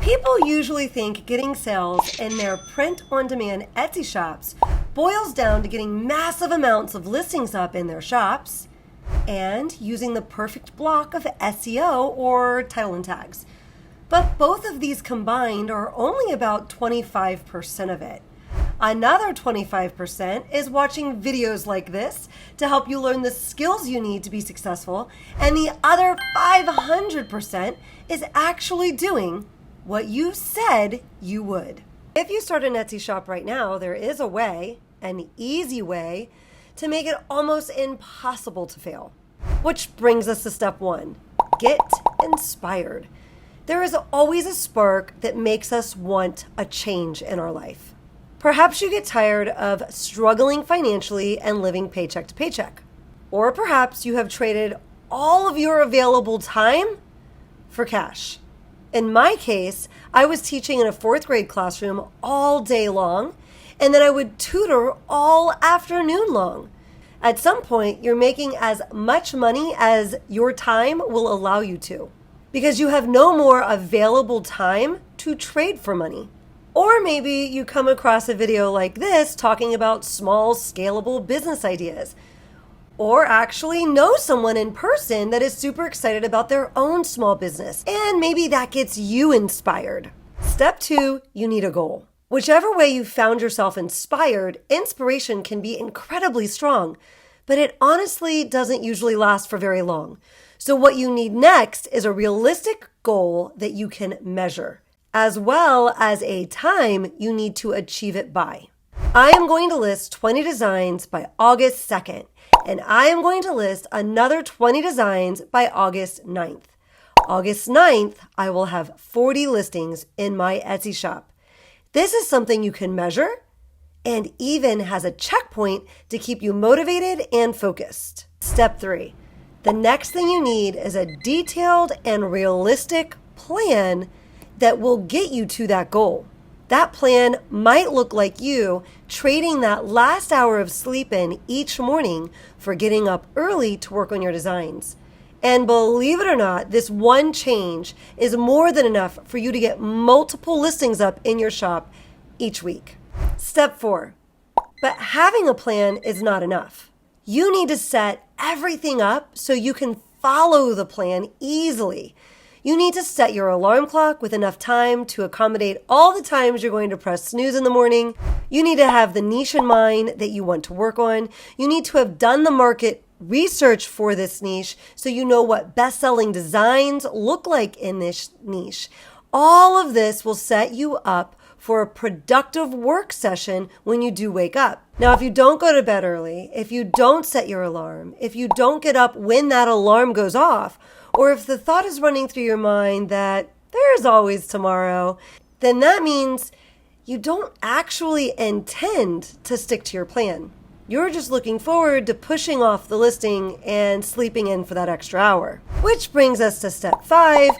People usually think getting sales in their print-on-demand Etsy shops boils down to getting massive amounts of listings up in their shops and using the perfect block of SEO or title and tags. But both of these combined are only about 25% of it. Another 25% is watching videos like this to help you learn the skills you need to be successful, and the other 500% is actually doing what you said you would. If you start an Etsy shop right now, there is a way, an easy way, to make it almost impossible to fail. Which brings us to step 1, get inspired. There is always a spark that makes us want a change in our life. Perhaps you get tired of struggling financially and living paycheck to paycheck. Or perhaps you have traded all of your available time for cash. In my case, I was teaching in a 4th grade classroom all day long, and then I would tutor all afternoon long. At some point, you're making as much money as your time will allow you to, because you have no more available time to trade for money. Or maybe you come across a video like this talking about small, scalable business ideas. Or actually know someone in person that is super excited about their own small business, and maybe that gets you inspired. Step 2, you need a goal. Whichever way you found yourself inspired, inspiration can be incredibly strong, but it honestly doesn't usually last for very long. So what you need next is a realistic goal that you can measure, as well as a time you need to achieve it by. I am going to list 20 designs by August 2nd, and I am going to list another 20 designs by August 9th. August 9th, I will have 40 listings in my Etsy shop. This is something you can measure and even has a checkpoint to keep you motivated and focused. Step 3, the next thing you need is a detailed and realistic plan that will get you to that goal. That plan might look like you trading that last hour of sleep in each morning for getting up early to work on your designs. And believe it or not, this one change is more than enough for you to get multiple listings up in your shop each week. Step 4, but having a plan is not enough. You need to set everything up so you can follow the plan easily. You need to set your alarm clock with enough time to accommodate all the times you're going to press snooze in the morning. You need to have the niche in mind that you want to work on. You need to have done the market research for this niche so you know what best-selling designs look like in this niche. All of this will set you up for a productive work session when you do wake up. Now, if you don't go to bed early, if you don't set your alarm, if you don't get up when that alarm goes off, or if the thought is running through your mind that there's always tomorrow, then that means you don't actually intend to stick to your plan. You're just looking forward to pushing off the listing and sleeping in for that extra hour. Which brings us to step 5,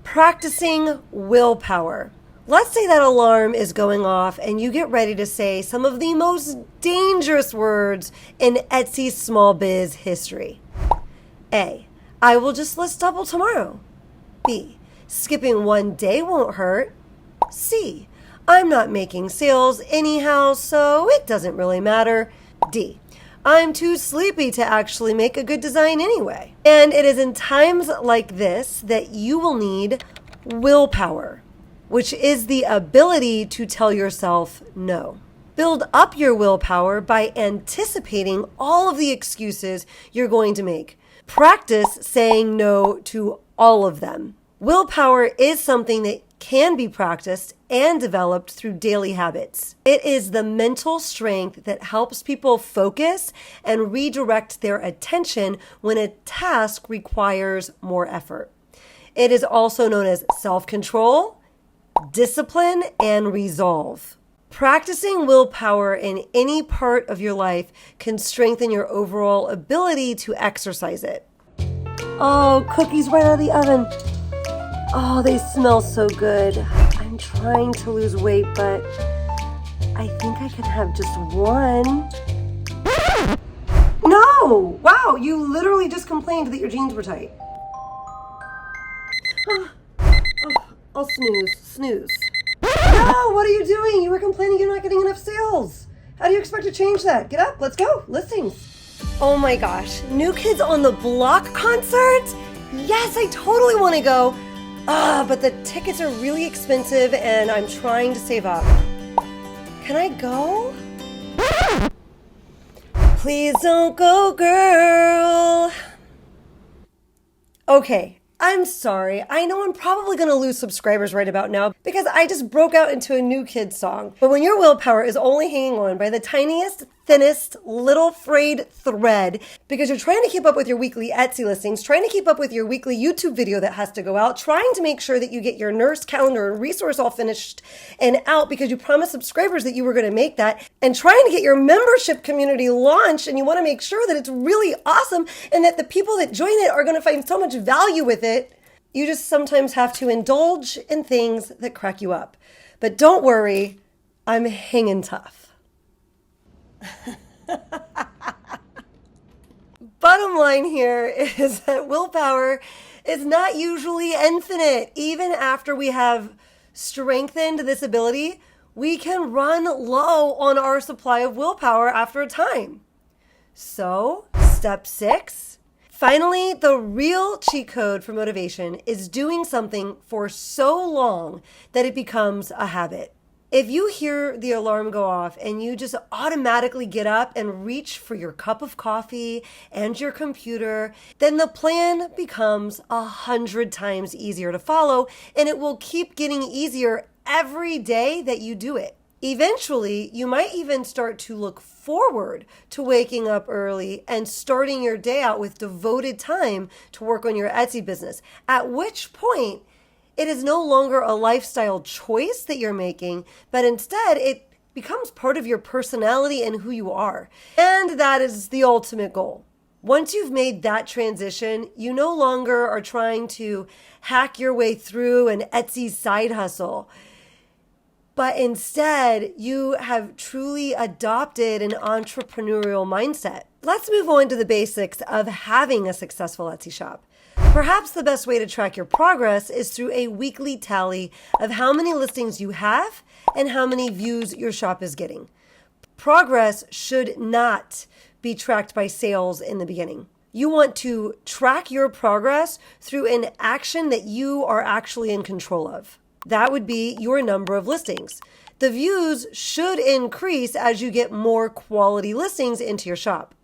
practicing willpower. Let's say that alarm is going off and you get ready to say some of the most dangerous words in Etsy's small biz history. A, I will just list double tomorrow. B, skipping one day won't hurt. C, I'm not making sales anyhow, so it doesn't really matter. D, I'm too sleepy to actually make a good design anyway. And it is in times like this that you will need willpower, which is the ability to tell yourself no. Build up your willpower by anticipating all of the excuses you're going to make. Practice saying no to all of them. Willpower is something that can be practiced and developed through daily habits. It is the mental strength that helps people focus and redirect their attention when a task requires more effort. It is also known as self-control, discipline, and resolve. Practicing willpower in any part of your life can strengthen your overall ability to exercise it. Oh, cookies right out of the oven. Oh, they smell so good. I'm trying to lose weight, but I think I can have just one. No! Wow, you literally just complained that your jeans were tight. I'll snooze. snooze. No, what are you doing? You were complaining you're not getting enough sales. How do you expect to change that? Get up, let's go, listings. Oh my gosh, New Kids on the Block concert? Yes, I totally want to go. But the tickets are really expensive and I'm trying to save up. Can I go? Please don't go, girl. Okay. I'm sorry. I know I'm probably going to lose subscribers right about now because I just broke out into a New Kids song. But when your willpower is only hanging on by the tiniest, thinnest, little frayed thread because you're trying to keep up with your weekly Etsy listings, trying to keep up with your weekly YouTube video that has to go out, trying to make sure that you get your nurse calendar and resource all finished and out because you promised subscribers that you were going to make that, and trying to get your membership community launched, and you want to make sure that it's really awesome and that the people that join it are going to find so much value with it, you just sometimes have to indulge in things that crack you up. But don't worry, I'm hanging tough. Bottom line here is that willpower is not usually infinite. Even after we have strengthened this ability, we can run low on our supply of willpower after a time. So, step 6. Finally, the real cheat code for motivation is doing something for so long that it becomes a habit. If you hear the alarm go off and you just automatically get up and reach for your cup of coffee and your computer, then the plan becomes 100 times easier to follow, and it will keep getting easier every day that you do it. Eventually, you might even start to look forward to waking up early and starting your day out with devoted time to work on your Etsy business, at which point it is no longer a lifestyle choice that you're making, but instead it becomes part of your personality and who you are. And that is the ultimate goal. Once you've made that transition, you no longer are trying to hack your way through an Etsy side hustle, but instead you have truly adopted an entrepreneurial mindset. Let's move on to the basics of having a successful Etsy shop. Perhaps the best way to track your progress is through a weekly tally of how many listings you have and how many views your shop is getting. Progress should not be tracked by sales in the beginning. You want to track your progress through an action that you are actually in control of. That would be your number of listings. The views should increase as you get more quality listings into your shop.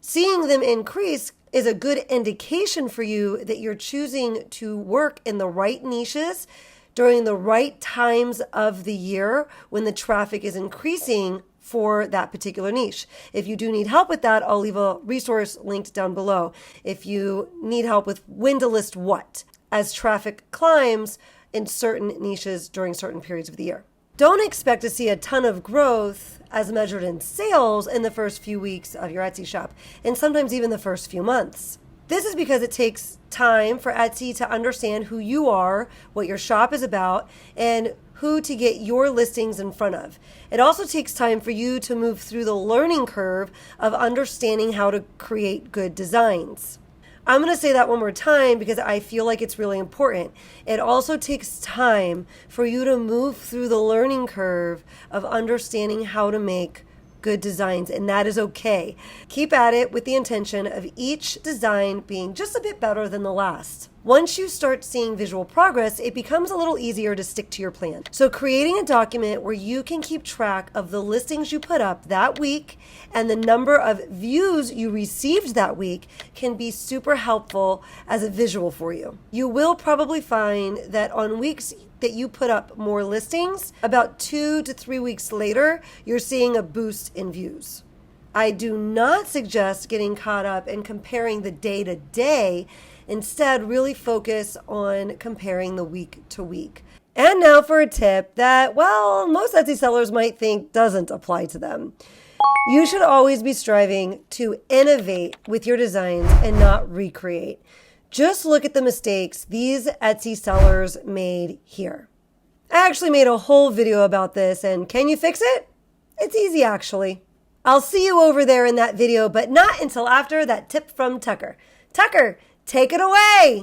Seeing them increase is a good indication for you that you're choosing to work in the right niches during the right times of the year when the traffic is increasing for that particular niche. If you do need help with that, I'll leave a resource linked down below. If you need help with when to list what as traffic climbs in certain niches during certain periods of the year. Don't expect to see a ton of growth as measured in sales in the first few weeks of your Etsy shop, and sometimes even the first few months. This is because it takes time for Etsy to understand who you are, what your shop is about, and who to get your listings in front of. It also takes time for you to move through the learning curve of understanding how to create good designs. I'm going to say that one more time because I feel like it's really important. It also takes time for you to move through the learning curve of understanding how to make good designs, and that is okay. Keep at it with the intention of each design being just a bit better than the last. Once you start seeing visual progress, it becomes a little easier to stick to your plan. So creating a document where you can keep track of the listings you put up that week and the number of views you received that week can be super helpful as a visual for you. You will probably find that on weeks that you put up more listings, about 2 to 3 weeks later, you're seeing a boost in views. I do not suggest getting caught up in comparing the day to day. Instead, really focus on comparing the week to week. And now for a tip that, well, most Etsy sellers might think doesn't apply to them. You should always be striving to innovate with your designs and not recreate. Just look at the mistakes these Etsy sellers made here. I actually made a whole video about this, and can you fix it? It's easy, actually. I'll see you over there in that video, but not until after that tip from Tucker. Tucker, take it away!